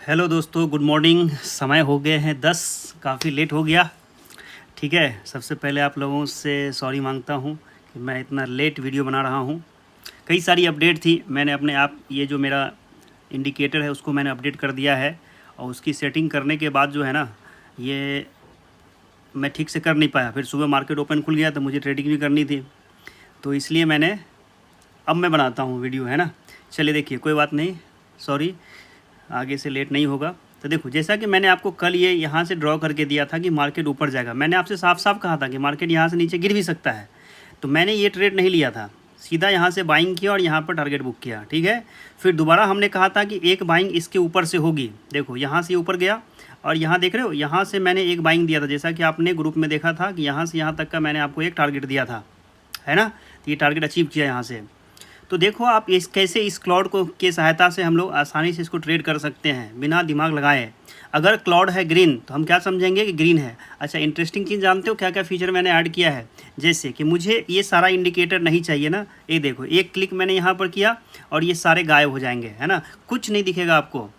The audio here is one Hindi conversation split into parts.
हेलो दोस्तों, गुड मॉर्निंग। समय हो गए हैं 10, काफ़ी लेट हो गया। ठीक है, सबसे पहले आप लोगों से सॉरी मांगता हूँ कि मैं इतना लेट वीडियो बना रहा हूँ। कई सारी अपडेट थी, मैंने अपने आप ये जो मेरा इंडिकेटर है उसको मैंने अपडेट कर दिया है, और उसकी सेटिंग करने के बाद जो है ना, ये मैं ठीक से कर नहीं पाया। फिर सुबह मार्केट ओपन खुल गया तो मुझे ट्रेडिंग भी करनी थी, तो इसलिए अब मैं बनाता हूँ वीडियो, है ना। चलिए देखिए, कोई बात नहीं, सॉरी, आगे से लेट नहीं होगा। तो देखो, जैसा कि मैंने आपको कल ये यहाँ से ड्रॉ करके दिया था कि मार्केट ऊपर जाएगा, मैंने आपसे साफ साफ कहा था कि मार्केट यहाँ से नीचे गिर भी सकता है। तो मैंने ये ट्रेड नहीं लिया था, सीधा यहाँ से बाइंग किया और यहाँ पर टारगेट बुक किया। ठीक है, फिर दोबारा हमने कहा था कि एक बाइंग इसके ऊपर से होगी। देखो, यहाँ से ऊपर गया और यहाँ देख रहे हो, यहाँ से मैंने एक बाइंग दिया था, जैसा कि आपने ग्रुप में देखा था कि यहाँ से यहाँ तक का मैंने आपको एक टारगेट दिया था, है ना। तो ये टारगेट अचीव किया यहाँ से। तो देखो आप इस कैसे इस क्लाउड को के सहायता से हम लोग आसानी से इसको ट्रेड कर सकते हैं बिना दिमाग लगाए। अगर क्लाउड है ग्रीन तो हम क्या समझेंगे कि ग्रीन है। अच्छा, इंटरेस्टिंग चीज़ जानते हो क्या क्या फीचर मैंने ऐड किया है? जैसे कि मुझे ये सारा इंडिकेटर नहीं चाहिए ना, ये देखो, एक क्लिक मैंने यहाँ पर किया और ये सारे गायब हो जाएंगे, है ना, कुछ नहीं दिखेगा आपको।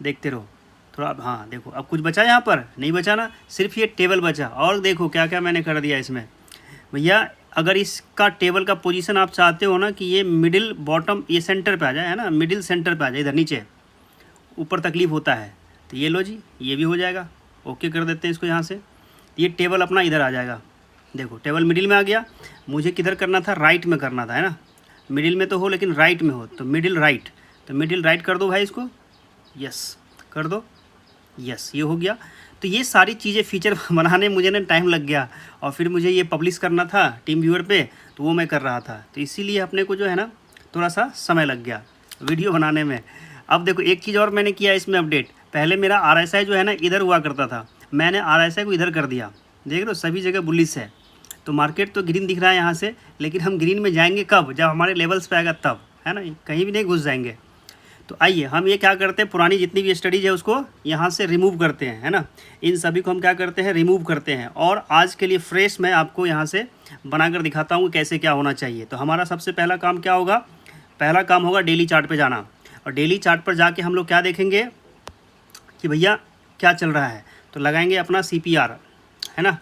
देखते रहो थोड़ा। हाँ देखो, अब कुछ बचा यहाँ पर? नहीं बचा ना, सिर्फ ये टेबल बचा। और देखो क्या क्या मैंने कर दिया इसमें भैया। अगर इसका टेबल का पोजीशन आप चाहते हो ना कि ये मिडिल बॉटम ये सेंटर पे आ जाए, है ना, मिडिल सेंटर पे आ जाए, इधर नीचे ऊपर तकलीफ होता है, तो ये लो जी, ये भी हो जाएगा। ओके कर देते हैं इसको यहाँ से। ये टेबल अपना इधर आ जाएगा। देखो, टेबल मिडिल में आ गया। मुझे किधर करना था? राइट में करना था, है ना। मिडिल में तो हो लेकिन राइट में हो, तो मिडिल राइट, तो मिडिल राइट कर दो भाई इसको। यस कर दो, यस, ये हो गया। तो ये सारी चीज़ें फीचर बनाने मुझे ना टाइम लग गया, और फिर मुझे ये पब्लिश करना था टीम व्यूअर पे, तो वो मैं कर रहा था, तो इसीलिए अपने को जो है ना थोड़ा सा समय लग गया वीडियो बनाने में। अब देखो, एक चीज़ और मैंने किया इसमें अपडेट। पहले मेरा RSI जो है ना इधर हुआ करता था, मैंने RSI को इधर कर दिया। देख रहे हो, सभी जगह बुलिश है। तो मार्केट तो ग्रीन दिख रहा है यहाँ से, लेकिन हम ग्रीन में जाएंगे कब? जब हमारे लेवल्स पे आएगा तब, है ना, कहीं भी नहीं घुस जाएंगे। तो आइए हम ये क्या करते हैं, पुरानी जितनी भी स्टडीज है उसको यहाँ से रिमूव करते हैं, है ना। इन सभी को हम क्या करते हैं, रिमूव करते हैं, और आज के लिए फ्रेश मैं आपको यहाँ से बनाकर दिखाता हूँ कैसे क्या होना चाहिए। तो हमारा सबसे पहला काम क्या होगा? पहला काम होगा डेली चार्ट पे जाना, और डेली चार्ट पर जाके हम लोग क्या देखेंगे कि भैया क्या चल रहा है। तो लगाएंगे अपना CPR, है ना।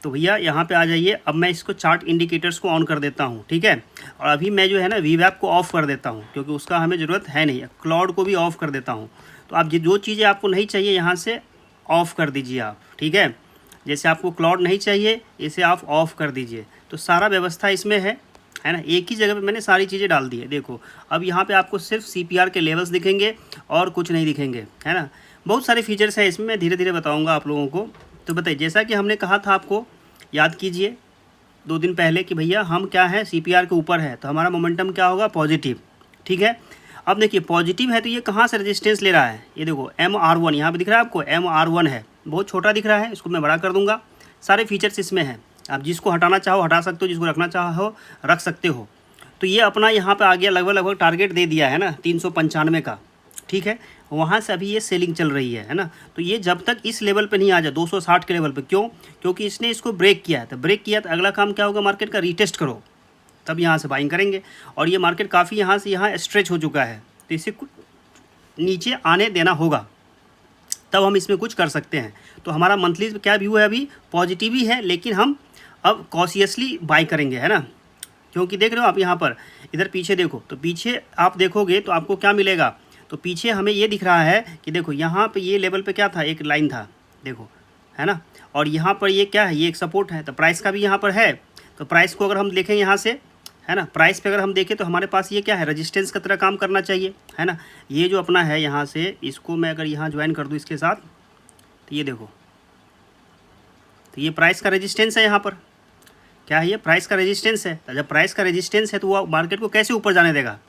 तो भैया यहाँ पे आ जाइए। अब मैं इसको चार्ट इंडिकेटर्स को ऑन कर देता हूँ, ठीक है। और अभी मैं जो है ना VWAP को ऑफ़ कर देता हूँ, क्योंकि उसका हमें ज़रूरत है नहीं। क्लाउड को भी ऑफ़ कर देता हूँ। तो आप जो चीज़ें आपको नहीं चाहिए यहाँ से ऑफ़ कर दीजिए आप, ठीक है। जैसे आपको क्लाउड नहीं चाहिए, इसे आप ऑफ़ कर दीजिए। तो सारा व्यवस्था इसमें है ना। एक ही जगह पे मैंने सारी चीज़ें डाल दी है। देखो, अब यहाँ पे आपको सिर्फ CPR के लेवल्स दिखेंगे और कुछ नहीं दिखेंगे, है ना। बहुत सारे फीचर्स हैं इसमें, मैं धीरे धीरे बताऊँगा आप लोगों को। तो बताइए, जैसा कि हमने कहा था आपको, याद कीजिए 2 दिन पहले कि भैया हम क्या है, CPR के ऊपर है तो हमारा मोमेंटम क्या होगा, पॉजिटिव। ठीक है, अब देखिए पॉजिटिव है तो ये कहाँ से रेजिस्टेंस ले रहा है? ये देखो MR1 यहाँ पे दिख रहा है आपको, MR1 है, बहुत छोटा दिख रहा है, इसको मैं बड़ा कर दूंगा। सारे फीचर्स इसमें हैं, आप जिसको हटाना चाहो हटा सकते हो, जिसको रखना चाहो रख सकते हो। तो ये अपना यहाँ पे आ गया, लगभग टारगेट दे दिया है ना 395 का, ठीक है। वहाँ से अभी ये सेलिंग चल रही है ना। तो ये जब तक इस लेवल पे नहीं आ जाए 260 के लेवल पे, क्यों? क्योंकि इसने इसको ब्रेक किया है। तो ब्रेक किया तो अगला काम क्या होगा, मार्केट का रीटेस्ट करो, तब यहाँ से बाइंग करेंगे। और ये मार्केट काफ़ी यहाँ से यहाँ स्ट्रेच हो चुका है, तो इसे कुछ नीचे आने देना होगा, तब हम इसमें कुछ कर सकते हैं। तो हमारा मंथली क्या व्यू है, अभी पॉजिटिव ही है, लेकिन हम अब कॉशियसली बाई करेंगे, है ना। क्योंकि देख रहे हो आप यहाँ पर, इधर पीछे देखो, तो पीछे आप देखोगे तो आपको क्या मिलेगा। तो पीछे हमें ये दिख रहा है कि देखो यहाँ पे ये लेवल पे क्या था, एक लाइन था, देखो, है ना। और यहाँ पर ये क्या है, ये एक सपोर्ट है। तो प्राइस का भी यहाँ पर है। तो प्राइस को अगर हम देखें यहाँ से, है ना, प्राइस पे अगर हम देखें तो हमारे पास ये क्या है, रेजिस्टेंस की तरह काम करना चाहिए, है ना। ये जो अपना है यहाँ से, इसको मैं अगर यहाँ ज्वाइन कर दूँ इसके साथ, तो ये देखो, तो ये प्राइस का रेजिस्टेंस है। यहाँ पर क्या है, ये प्राइस का रेजिस्टेंस है। तो जब प्राइस का रेजिस्टेंस है तो वो मार्केट को कैसे ऊपर जाने देगा?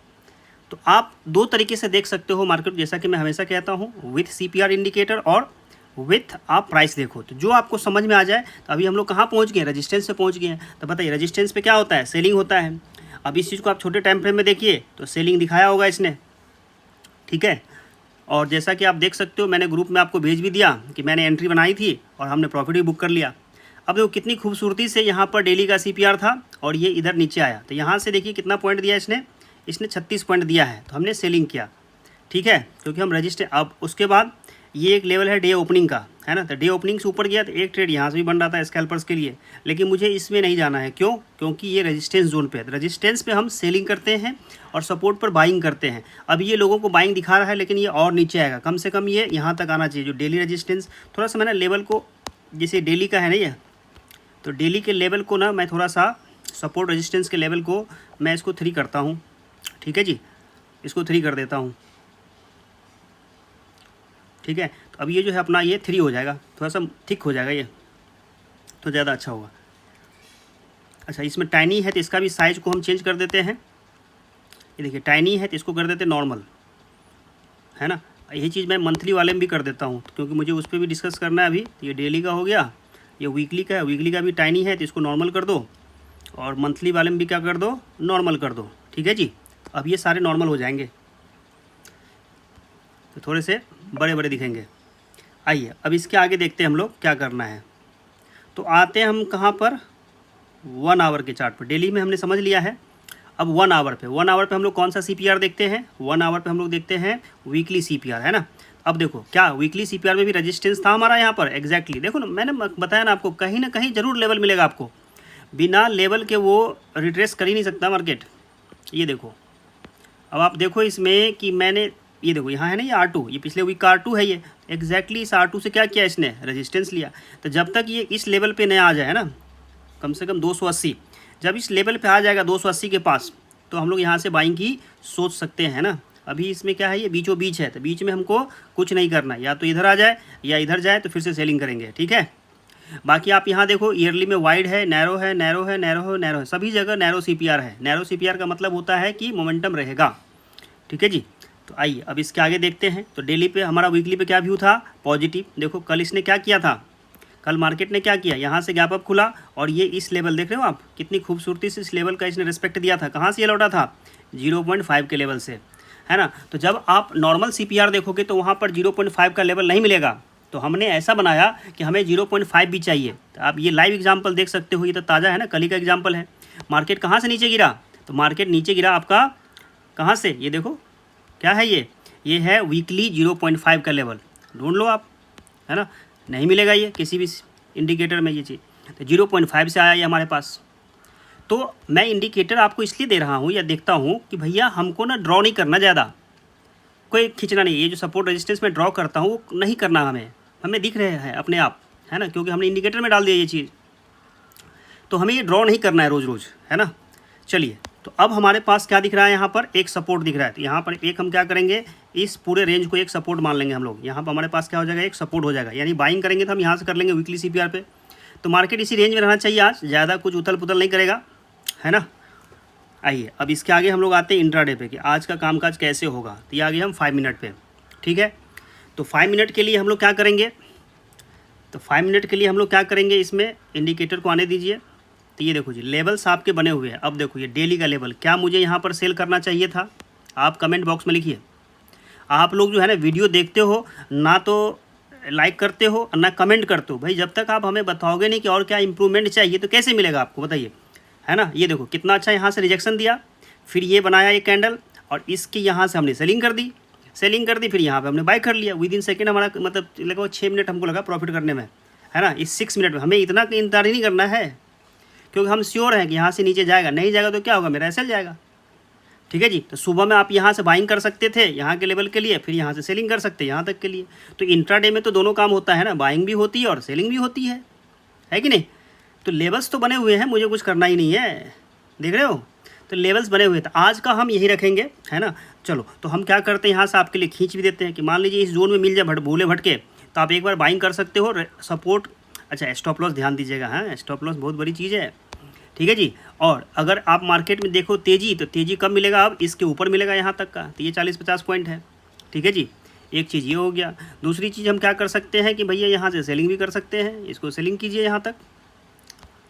तो आप 2 तरीके से देख सकते हो मार्केट, जैसा कि मैं हमेशा कहता हूँ, विथ CPR इंडिकेटर और विथ आप प्राइस देखो, तो जो आपको समझ में आ जाए। तो अभी हम लोग कहाँ पहुँच गए, रेजिस्टेंस पे पहुँच गए हैं। तो बताइए रेजिस्टेंस पे क्या होता है, सेलिंग होता है। अब इस चीज़ को आप छोटे टाइम फ्रेम में देखिए तो सेलिंग दिखाया होगा इसने, ठीक है। और जैसा कि आप देख सकते हो, मैंने ग्रुप में आपको भेज भी दिया कि मैंने एंट्री बनाई थी और हमने प्रॉफिट भी बुक कर लिया। अब देखो कितनी खूबसूरती से यहाँ पर डेली का CPR था और ये इधर नीचे आया। तो यहाँ से देखिए कितना पॉइंट दिया इसने 36 पॉइंट दिया है, तो हमने सेलिंग किया, ठीक है, क्योंकि हम रजिस्टर, अब उसके बाद ये एक लेवल है डे ओपनिंग का, है ना, तो डे ओपनिंग से ऊपर गया तो एक ट्रेड यहाँ से भी बन रहा था स्कैल्पर्स के लिए, लेकिन मुझे इसमें नहीं जाना है। क्यों? क्योंकि ये रेजिस्टेंस जोन पे है, रेजिस्टेंस पे हम सेलिंग करते हैं और सपोर्ट पर बाइंग करते हैं। अब ये लोगों को बाइंग दिखा रहा है, लेकिन ये और नीचे आएगा, कम से कम ये यहाँ तक आना चाहिए जो डेली रेजिस्टेंस। थोड़ा सा मैंने लेवल को, जैसे डेली का है ना ये, तो डेली के लेवल को ना मैं थोड़ा सा सपोर्ट रेजिस्टेंस के लेवल को मैं इसको 3 करता हूँ, ठीक है जी, इसको 3 कर देता हूँ, ठीक है। तो अब ये जो है अपना ये 3 हो जाएगा, थोड़ा सा थिक हो जाएगा ये, तो ज़्यादा अच्छा होगा। अच्छा, इसमें टाइनी है तो इसका भी साइज़ को हम चेंज कर देते हैं। ये देखिए टाइनी है तो इसको कर देते हैं नॉर्मल, है ना। यही चीज़ मैं मंथली वाले में भी कर देता हूँ, क्योंकि मुझे उस पर भी डिस्कस करना है अभी। ये डेली का हो गया, ये वीकली का है, वीकली का भी टाइनी है तो इसको नॉर्मल कर दो, और मंथली वाले में भी क्या कर दो, नॉर्मल कर दो, ठीक है जी। अब ये सारे नॉर्मल हो जाएंगे तो थोड़े से बड़े बड़े दिखेंगे। आइए अब इसके आगे देखते हैं हम लोग क्या करना है। तो आते हैं हम कहाँ पर, 1 आवर के चार्ट पर। डेली में हमने समझ लिया है, अब 1 आवर पे, 1 आवर पे हम लोग कौन सा CPR देखते हैं, 1 आवर पे हम लोग देखते हैं वीकली CPR, है ना। अब देखो क्या वीकली CPR में भी रेजिस्टेंस था हमारा यहाँ पर, एग्जैक्टली देखो ना, मैंने बताया ना आपको, कहीं ना कहीं ज़रूर लेवल मिलेगा आपको, बिना लेवल के वो रिट्रेस कर ही नहीं सकता मार्केट। ये देखो, अब आप देखो इसमें कि मैंने, ये देखो यहाँ है ना ये R2, ये पिछले वीक का R2 है, ये एग्जैक्टली इस R2 से क्या किया इसने, रेजिस्टेंस लिया। तो जब तक ये इस लेवल पे नया आ जाए, है ना, कम से कम 280, जब इस लेवल पे आ जाएगा 280 के पास, तो हम लोग यहाँ से बाइंग की सोच सकते हैं ना। अभी इसमें क्या है, ये बीचों बीच है, तो बीच में हमको कुछ नहीं करना, या तो इधर आ जाए या इधर जाए, तो फिर से सेलिंग करेंगे, ठीक है। बाकी आप यहाँ देखो ईयरली में वाइड है, नैरो है, नैरो है, नैरो है, नैरो है, सभी जगह नैरो CPR है। नैरो CPR का मतलब होता है कि मोमेंटम रहेगा, ठीक है जी। तो आइए अब इसके आगे देखते हैं। तो डेली पे हमारा, वीकली पे क्या व्यू था, पॉजिटिव। देखो कल इसने क्या किया था, कल मार्केट ने क्या किया, यहाँ से गैप अप खुला और ये इस लेवल देख रहे हो आप, कितनी खूबसूरती से इस लेवल का इसने रिस्पेक्ट दिया था। कहाँ से ये लौटा था, 0.5 के लेवल से, है ना। तो जब आप नॉर्मल CPR देखोगे तो वहाँ पर 0.5 का लेवल नहीं मिलेगा, तो हमने ऐसा बनाया कि हमें 0.5 भी चाहिए। तो आप ये लाइव एग्जाम्पल देख सकते हो, ये तो ताज़ा है ना, कल ही का एग्जाम्पल है। मार्केट कहाँ से नीचे गिरा, तो मार्केट नीचे गिरा आपका कहाँ से, ये देखो क्या है, ये है वीकली 0.5 का लेवल, ढूंढ लो आप, है ना। नहीं मिलेगा ये किसी भी इंडिकेटर में ये चीज़, तो 0.5 से आया ये हमारे पास। तो मैं इंडिकेटर आपको इसलिए दे रहा हूँ या देखता हूँ कि भैया हमको ना ड्रॉ नहीं करना ज़्यादा, कोई खींचना नहीं। ये जो सपोर्ट रेजिस्टेंस में ड्रॉ करता हूँ वो नहीं करना, हमें दिख रहे हैं अपने आप, है ना, क्योंकि हमने इंडिकेटर में डाल दिया ये चीज़, तो हमें ये ड्रॉ नहीं करना है रोज़ रोज़, है ना। चलिए, तो अब हमारे पास क्या दिख रहा है, यहाँ पर एक सपोर्ट दिख रहा है। तो यहाँ पर एक हम क्या करेंगे, इस पूरे रेंज को एक सपोर्ट मान लेंगे हम लोग। यहाँ पर हमारे पास क्या हो जाएगा, एक सपोर्ट हो जाएगा, यानी बाइंग करेंगे तो हम यहाँ से कर लेंगे वीकली CPR पे। तो मार्केट इसी रेंज में रहना चाहिए आज, ज़्यादा कुछ उथल पुथल नहीं करेगा, है ना। आइए अब इसके आगे हम लोग आते हैं इंट्राडे पे कि आज का कामकाज कैसे होगा। तो ये आगे हम 5 मिनट पे, ठीक है। तो 5 मिनट के लिए हम लोग क्या करेंगे, तो 5 मिनट के लिए हम लोग क्या करेंगे, इसमें इंडिकेटर को आने दीजिए। तो ये देखो जी, लेवल्स आपके बने हुए हैं। अब देखो ये डेली का लेवल, क्या मुझे यहाँ पर सेल करना चाहिए था, आप कमेंट बॉक्स में लिखिए। आप लोग जो है ना वीडियो देखते हो ना, तो लाइक करते हो ना कमेंट करते हो। भाई जब तक आप हमें बताओगे नहीं कि और क्या इंप्रूवमेंट चाहिए, तो कैसे मिलेगा आपको, बताइए, है ना। ये देखो कितना अच्छा यहाँ से रिजेक्शन दिया, फिर ये बनाया ये कैंडल, और इसकी यहाँ से हमने सेलिंग कर दी, फिर यहाँ पे हमने बाय कर लिया। विद इन सेकेंड हमारा मतलब लगभग 6 मिनट हमको लगा प्रॉफिट करने में, है ना। इस 6 मिनट में हमें इतना इंतजार ही नहीं करना है, क्योंकि हम श्योर हैं कि यहाँ से नीचे जाएगा, नहीं जाएगा तो क्या होगा, मेरा एसएल जाएगा, ठीक है जी। तो सुबह में आप यहाँ से बाइंग कर सकते थे यहाँ के लेवल के लिए, फिर यहाँ से सेलिंग कर सकते यहाँ तक के लिए। तो इंट्राडे में तो दोनों काम होता है ना, बाइंग भी होती है और सेलिंग भी होती है कि नहीं। तो लेवल्स तो बने हुए हैं, मुझे कुछ करना ही नहीं है, देख रहे हो। तो लेवल्स बने हुए थे, आज का हम यही रखेंगे, है ना। चलो तो हम क्या करते हैं, यहाँ से आपके लिए खींच भी देते हैं कि मान लीजिए इस जोन में मिल जाए भूले भटके, तो आप एक बार बाइंग कर सकते हो, सपोर्ट। अच्छा स्टॉप लॉस ध्यान दीजिएगा, हाँ स्टॉप लॉस बहुत बड़ी चीज़ है, ठीक है जी। और अगर आप मार्केट में देखो तेज़ी, तो तेज़ी कब मिलेगा, अब इसके ऊपर मिलेगा यहाँ तक का, तो ये 40-50 पॉइंट है, ठीक है जी। एक चीज़ ये हो गया। दूसरी चीज़ हम क्या कर सकते हैं कि भैया यहाँ से सेलिंग भी कर सकते हैं, इसको सेलिंग कीजिए यहाँ तक,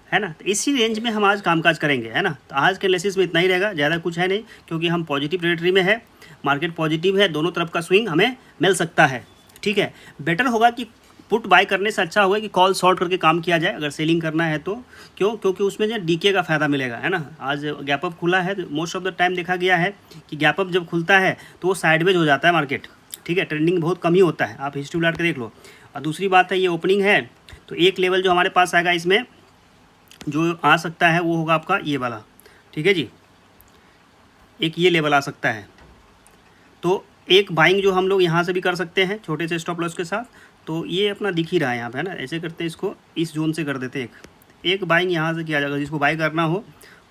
है ना। तो इसी रेंज में हम आज कामकाज करेंगे, है ना। तो आज के एनालिसिस में इतना ही रहेगा, ज़्यादा कुछ है नहीं, क्योंकि हम पॉजिटिव टेरिटरी में है, मार्केट पॉजिटिव है, दोनों तरफ का स्विंग हमें मिल सकता है, ठीक है। बेटर होगा कि पुट बाय करने से अच्छा होगा कि कॉल शॉर्ट करके काम किया जाए अगर सेलिंग करना है तो। क्यों? क्योंकि उसमें जो डीके का फ़ायदा मिलेगा, है ना। आज गैप अप खुला है, मोस्ट ऑफ द टाइम देखा गया है कि गैप अप जब खुलता है तो वो साइडवेज हो जाता है मार्केट, ठीक है। ट्रेंडिंग बहुत कम ही होता है, आप हिस्ट्री उलाट के देख लो। और दूसरी बात है, ये ओपनिंग है तो एक लेवल जो हमारे पास आएगा इसमें जो आ सकता है वो होगा आपका ये वाला, ठीक है जी। एक ये लेवल आ सकता है, तो एक बाइंग जो हम लोग यहाँ से भी कर सकते हैं छोटे से स्टॉप लॉस के साथ। तो ये अपना दिख ही रहा है यहाँ पे, है ना। ऐसे करते हैं, इसको इस जोन से कर देते हैं, एक बाइंग यहाँ से किया जाएगा। जिसको बाई करना हो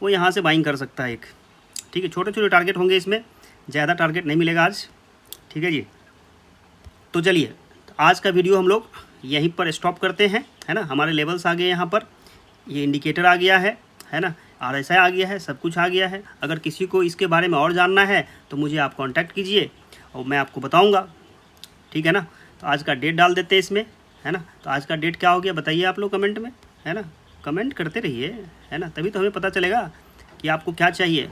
वो यहाँ से बाइंग कर सकता है एक, ठीक है। छोटे छोटे टारगेट होंगे इसमें, ज़्यादा टारगेट नहीं मिलेगा आज, ठीक है जी। तो चलिए आज का वीडियो हम लोग यहीं पर स्टॉप करते हैं, है ना। हमारे लेवल्स आ गए यहाँ पर, ये इंडिकेटर आ गया है ना, RSI आ गया है, सब कुछ आ गया है। अगर किसी को इसके बारे में और जानना है तो मुझे आप कांटेक्ट कीजिए और मैं आपको बताऊंगा, ठीक है ना। तो आज का डेट डाल देते हैं इसमें, है ना। तो आज का डेट क्या हो गया बताइए आप लोग कमेंट में, है ना। कमेंट करते रहिए, है ना, तभी तो हमें पता चलेगा कि आपको क्या चाहिए,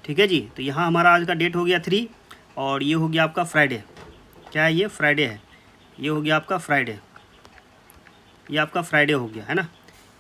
ठीक है जी। तो यहाँ हमारा आज का डेट हो गया 3 और ये हो गया आपका फ्राइडे। क्या है ये? फ्राइडे है। ये हो गया आपका फ्राइडे, ये आपका फ्राइडे हो गया, है ना।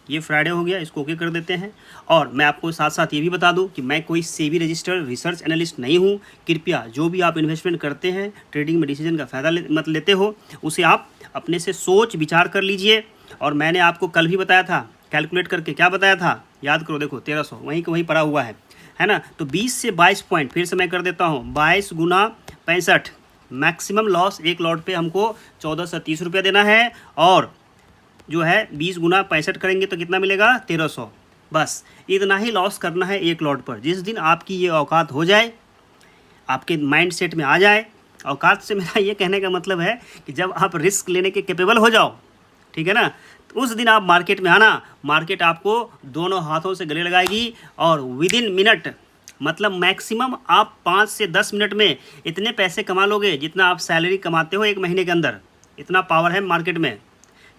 ये फ्राइडे हो गया, इसको ओके कर देते हैं। और मैं आपको साथ साथ ये भी बता दूं कि मैं कोई सेबी रजिस्टर्ड रिसर्च एनालिस्ट नहीं हूं। कृपया जो भी आप इन्वेस्टमेंट करते हैं, ट्रेडिंग में डिसीजन का फ़ायदा मत लेते हो, उसे आप अपने से सोच विचार कर लीजिए। और मैंने आपको कल भी बताया था, कैलकुलेट करके क्या बताया था, याद करो, देखो 1300 वहीं का वहीं पड़ा हुआ है ना। तो 20 से 22 पॉइंट, फिर से मैं कर देता हूँ, 22 गुना 65, मैक्सिमम लॉस एक लॉट पे हमको 1430 रुपया देना है। और जो है 20 गुना 65 करेंगे तो कितना मिलेगा? 1300। बस इतना ही लॉस करना है एक लॉट पर। जिस दिन आपकी ये औकात हो जाए, आपके माइंड सेट में आ जाए, औकात से मेरा ये कहने का मतलब है कि जब आप रिस्क लेने के कैपेबल हो जाओ, ठीक है ना, तो उस दिन आप मार्केट में आना। मार्केट आपको दोनों हाथों से गले लगाएगी और विदिन मिनट, मतलब मैक्सिमम आप 5 से 10 मिनट में इतने पैसे कमा लोगे जितना आप सैलरी कमाते हो एक महीने के अंदर। इतना पावर है मार्केट में,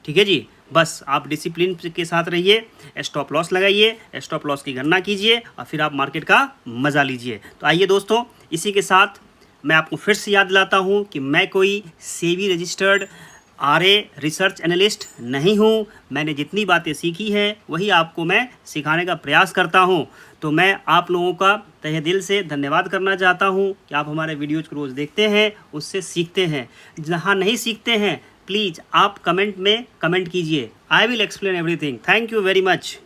ठीक है जी। बस आप डिसिप्लिन के साथ रहिए, स्टॉप लॉस लगाइए, स्टॉप लॉस की गणना कीजिए और फिर आप मार्केट का मज़ा लीजिए। तो आइए दोस्तों, इसी के साथ मैं आपको फिर से याद दिलाता हूँ कि मैं कोई SEBI registered RA research analyst नहीं हूँ। मैंने जितनी बातें सीखी है वही आपको मैं सिखाने का प्रयास करता हूँ। तो मैं आप लोगों का तहे दिल से धन्यवाद करना चाहता हूँ कि आप हमारे वीडियोज़ को रोज़ देखते हैं, उससे सीखते हैं। जहाँ नहीं सीखते हैं प्लीज़ आप कमेंट में कमेंट कीजिए, I will explain everything. Thank you very much.